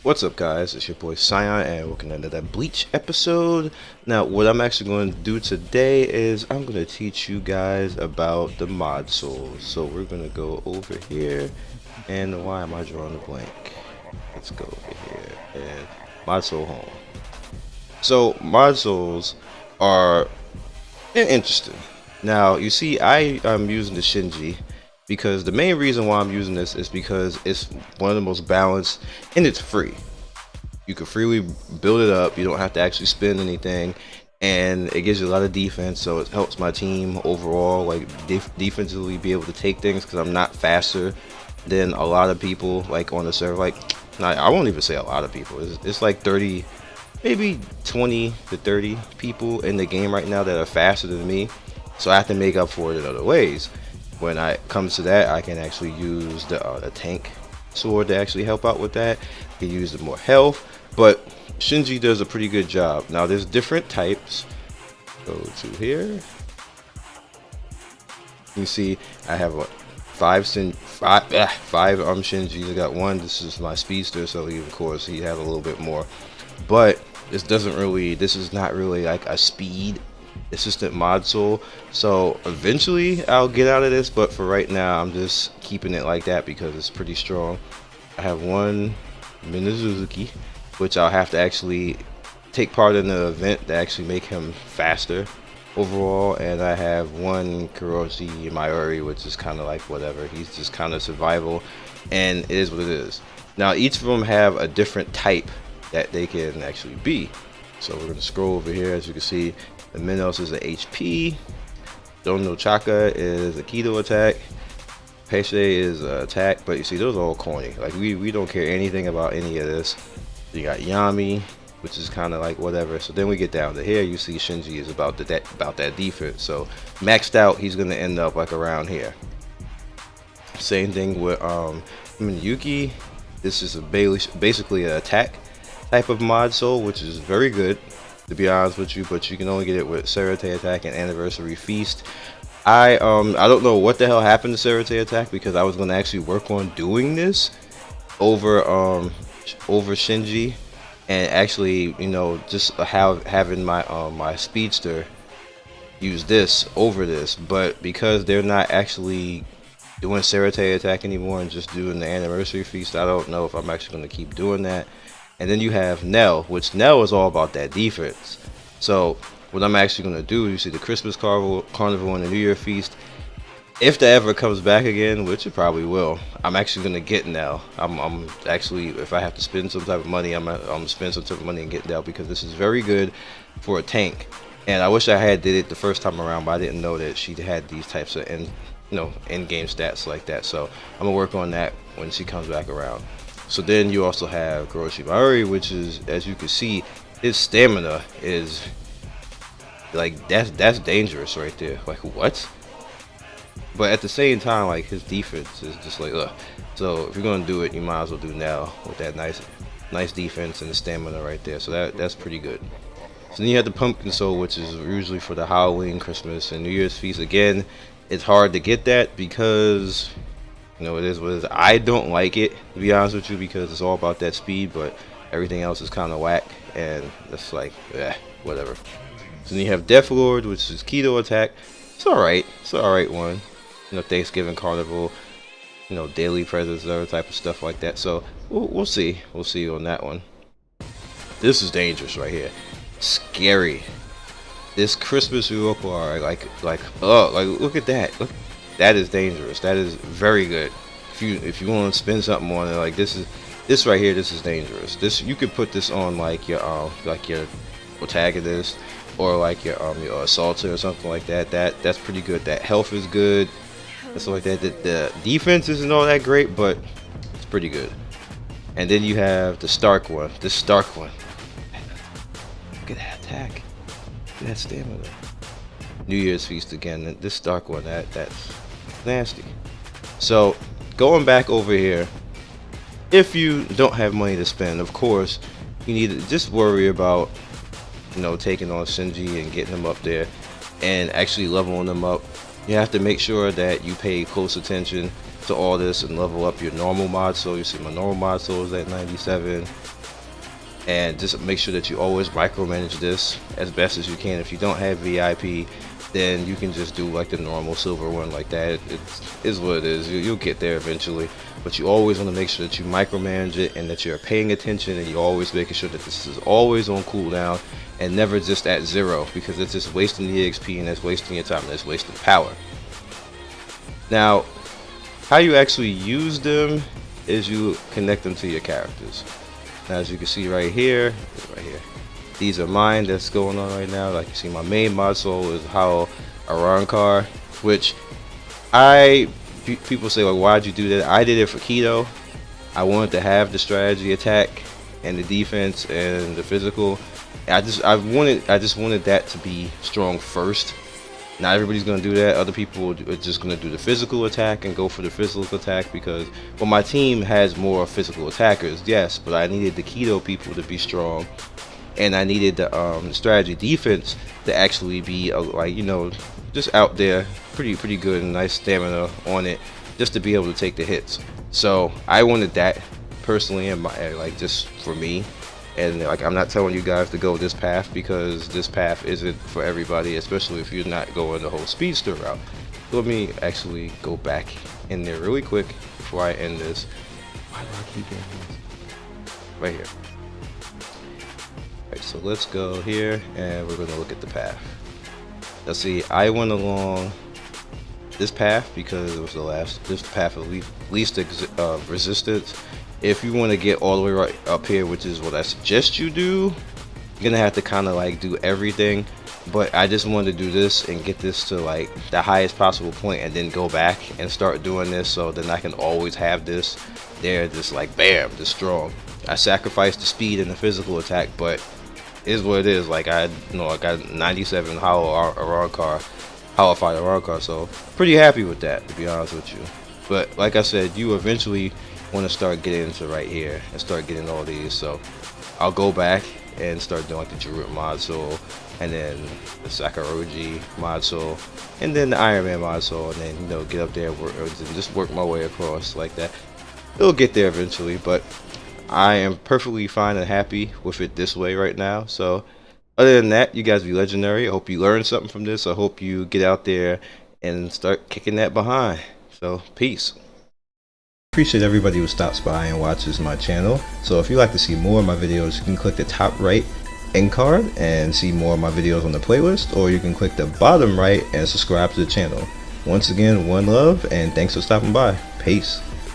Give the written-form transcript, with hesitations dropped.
What's up, guys? It's your boy Scion, and welcome to another Bleach episode. Now, what I'm actually going to do today is I'm going to teach you guys about the mod souls. So we're going to go over here, and why am I drawing a blank? Let's go over here and mod soul home. So mod souls are interesting. Now, you see, I am using the Shinji because the main reason why I'm using this is because it's one of the most balanced and it's free. You can freely build it up. You don't have to actually spend anything, and it gives you a lot of defense. So it helps my team overall, like defensively, be able to take things because I'm not faster than a lot of people like on the server. Like, I won't even say a lot of people. It's like 30, maybe 20 to 30 people in the game right now that are faster than me. So I have to make up for it in other ways. When it comes to that, I can actually use the tank sword to actually help out with that. I can use the more health, but Shinji does a pretty good job. Now there's different types. Go to here. You see, I have what, five Shinjis. I got one. This is my speedster, so of course he has a little bit more. But this is not really like a speed assistant mod soul. So eventually I'll get out of this, but for right now I'm just keeping it like that because it's pretty strong. I have one Minazuki, which I'll have to actually take part in the event to actually make him faster overall, and I have one Kuroshi Mayuri, which is kind of like whatever. He's just kind of survival, and it is what it is. Now each of them have a different type that they can actually be. So we're going to scroll over here. As you can see, the Minos is a HP, Dono Chaka is a Kido attack, Peixe is a attack, but you see those are all corny. Like we don't care anything about any of this. You got Yami, which is kind of like whatever. So then we get down to here, you see Shinji is about that defense. So maxed out, he's gonna end up like around here. Same thing with Yuki. This is basically an attack type of mod soul, which is very good, to be honest with you, but you can only get it with Serete attack and Anniversary Feast. I don't know what the hell happened to Serete attack because I was going to actually work on doing this over Shinji, and actually, you know, just having my my speedster use this over this, but because they're not actually doing Serete attack anymore and just doing the Anniversary Feast, I don't know if I'm actually going to keep doing that. And then you have Nell, which Nell is all about that defense. So what I'm actually going to do, you see the Christmas Carnival and the New Year Feast, if that ever comes back again, which it probably will, I'm actually going to get Nell. I'm actually, if I have to spend some type of money, I'm going to spend some type of money and get Nell, because this is very good for a tank. And I wish I had did it the first time around, but I didn't know that she had these types of in-game stats like that. So I'm going to work on that when she comes back around. So then you also have Kuroshi Mayuri, which is, as you can see, his stamina is like that's dangerous right there. Like what? But at the same time, like his defense is just like ugh. So if you're gonna do it, you might as well do now with that nice defense and the stamina right there. So that's pretty good. So then you have the Pumpkin Soul, which is usually for the Halloween, Christmas, and New Year's feast. Again, it's hard to get that because, you know, it is what it is. I don't like it, to be honest with you, because it's all about that speed, but everything else is kind of whack, and it's like, whatever. So then you have Death Lord, which is Kido attack. It's alright. It's an alright one. You know, Thanksgiving Carnival, you know, daily presents, other type of stuff like that. So we'll see. We'll see on that one. This is dangerous right here. Scary. This Christmas Uroku, like look at that. Look. That is dangerous. That is very good. If you want to spend something on it, like this right here, this is dangerous. This, you could put this on like your protagonist or like your assaulter or something like that. That's pretty good. That health is good. And stuff like that. The defense isn't all that great, but it's pretty good. And then you have the Stark one. This Stark one. Look at that attack. Look at that stamina. New Year's Feast again. This Stark one, that's nasty. So going back over here, if you don't have money to spend, of course you need to just worry about, you know, taking on Shinji and getting him up there. and actually leveling them up, you have to make sure that you pay close attention to all this and level up your normal mod soul. You see my normal mod soul is at 97. And just make sure that you always micromanage this as best as you can. If you don't have VIP, then you can just do like the normal silver one like that. It is what it is. You'll get there eventually, but you always want to make sure that you micromanage it and that you're paying attention, and you're always making sure that this is always on cooldown and never just at 0, because it's just wasting the EXP and it's wasting your time and it's wasting power. Now, how you actually use them is you connect them to your characters. Now, as you can see right here, these are mine that's going on right now. Like you see, my main mod soul is How Arankar, which people say, like, why'd you do that? I did it for keto. I wanted to have the strategy attack and the defense and the physical. I just wanted that to be strong first. Not everybody's gonna do that. Other people are just gonna do the physical attack and go for the physical attack because, well, my team has more physical attackers, yes, but I needed the keto people to be strong, and I needed the strategy defense to actually be like, you know, just out there, pretty good and nice stamina on it, just to be able to take the hits. So I wanted that personally, in my, like, just for me. And like, I'm not telling you guys to go this path because this path isn't for everybody, especially if you're not going the whole speedster route. So let me actually go back in there really quick before I end this. Why do I keep getting this? Right here. Alright, so let's go here and we're gonna look at the path. Now see, I went along this path because it was this path of least resistance. If you want to get all the way right up here, which is what I suggest you do, you're gonna have to kind of like do everything. But I just wanted to do this and get this to like the highest possible point and then go back and start doing this, so then I can always have this there, just like bam, just strong. I sacrificed the speed and the physical attack, but it is what it is. Like, I got 97 Hollow Arankar, Hollow Fire Arankar, so pretty happy with that, to be honest with you. But like I said, you eventually want to start getting into right here and start getting all these. So I'll go back and start doing like the Druid mod soul, and then the Sakaroji mod soul, and then the Iron Man mod soul, and then, you know, get up there and just work my way across like that. It'll get there eventually, but I am perfectly fine and happy with it this way right now. So other than that, you guys be legendary. I hope you learned something from this. I hope you get out there and start kicking that behind. So peace. Appreciate everybody who stops by and watches my channel. So if you'd like to see more of my videos, you can click the top right end card and see more of my videos on the playlist, or you can click the bottom right and subscribe to the channel. Once again, one love and thanks for stopping by. Peace.